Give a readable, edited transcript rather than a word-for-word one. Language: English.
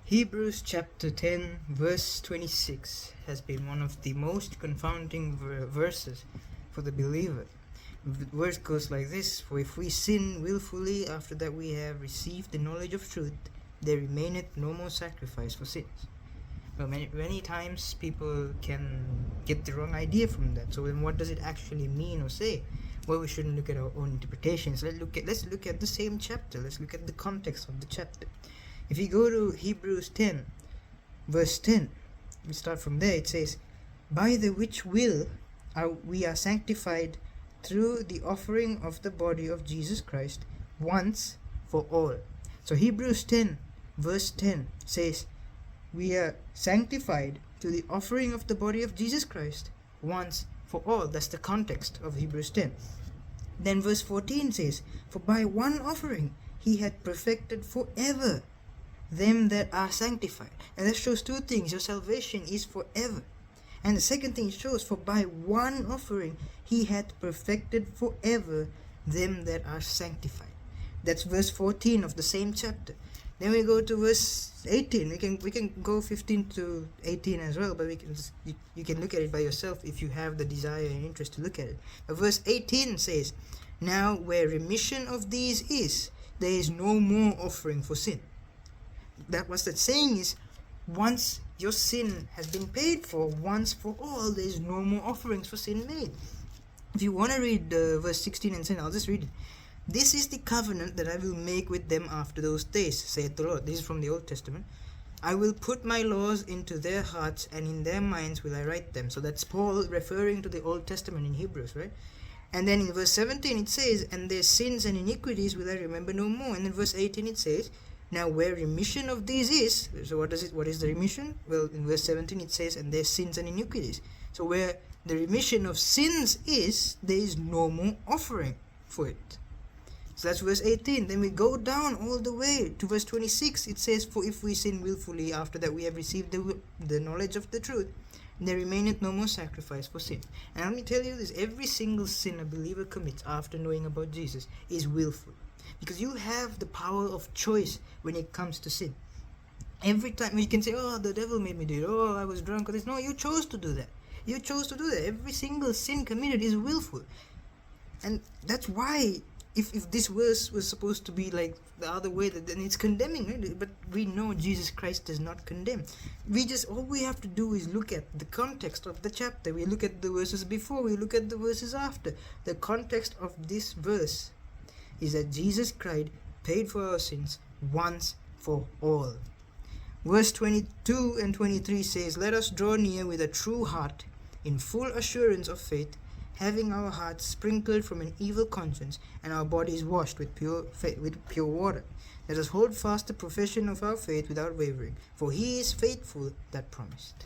Hebrews chapter 10 verse 26 has been one of the most confounding verses for the believer. The verse goes like this: For if we sin willfully after that we have received the knowledge of truth, there remaineth no more sacrifice for sins. Well, many times people can get the wrong idea from that. So then what does it actually mean or say? Well, we shouldn't look at our own interpretations. Let's look at the same chapter. Let's look at the context of the chapter. If you go to Hebrews 10 verse 10, we start from there. It says, By the which will we are sanctified through the offering of the body of Jesus Christ once for all. So Hebrews 10 verse 10 says, we are sanctified through the offering of the body of Jesus Christ once for all. That's the context of Hebrews 10. Then verse 14 says, For by one offering he had perfected forever them that are sanctified. And that shows two things. Your salvation is forever. And the second thing it shows, for by one offering he had perfected forever them that are sanctified. That's verse 14 of the same chapter. Then we go to verse 18. We can go 15 to 18 as well, but you can look at it by yourself if you have the desire and interest to look at it. But verse 18 says, Now where remission of these is, there is no more offering for sin. That what that's saying is, once your sin has been paid for once for all, there is no more offerings for sin made. If you want to read verse 16 and 17, I'll just read it. This is the covenant that I will make with them after those days, saith the Lord. This is from the Old Testament. I will put my laws into their hearts, and in their minds will I write them. So that's Paul referring to the Old Testament in Hebrews, right? And then in verse 17 it says, And their sins and iniquities will I remember no more. And in verse 18 it says, Now where remission of these is, so what is the remission? Well, in verse 17 it says, And their sins and iniquities. So where the remission of sins is, there is no more offering for it. So that's verse 18. Then we go down all the way to verse 26. It says, For if we sin willfully after that we have received the knowledge of the truth, there remaineth no more sacrifice for sin. And let me tell you this, every single sin a believer commits after knowing about Jesus is willful. Because you have the power of choice when it comes to sin. Every time you can say, oh, the devil made me do it. Oh, I was drunk. No, you chose to do that. You chose to do that. Every single sin committed is willful. And that's why if this verse was supposed to be like the other way, then it's condemning, right? But we know Jesus Christ does not condemn. All we have to do is look at the context of the chapter. We look at the verses before, we look at the verses after. The context of this verse is that Jesus Christ paid for our sins once for all. Verse 22 and 23 says, Let us draw near with a true heart, in full assurance of faith, having our hearts sprinkled from an evil conscience, and our bodies washed with pure water. Let us hold fast the profession of our faith without wavering, for he is faithful that promised.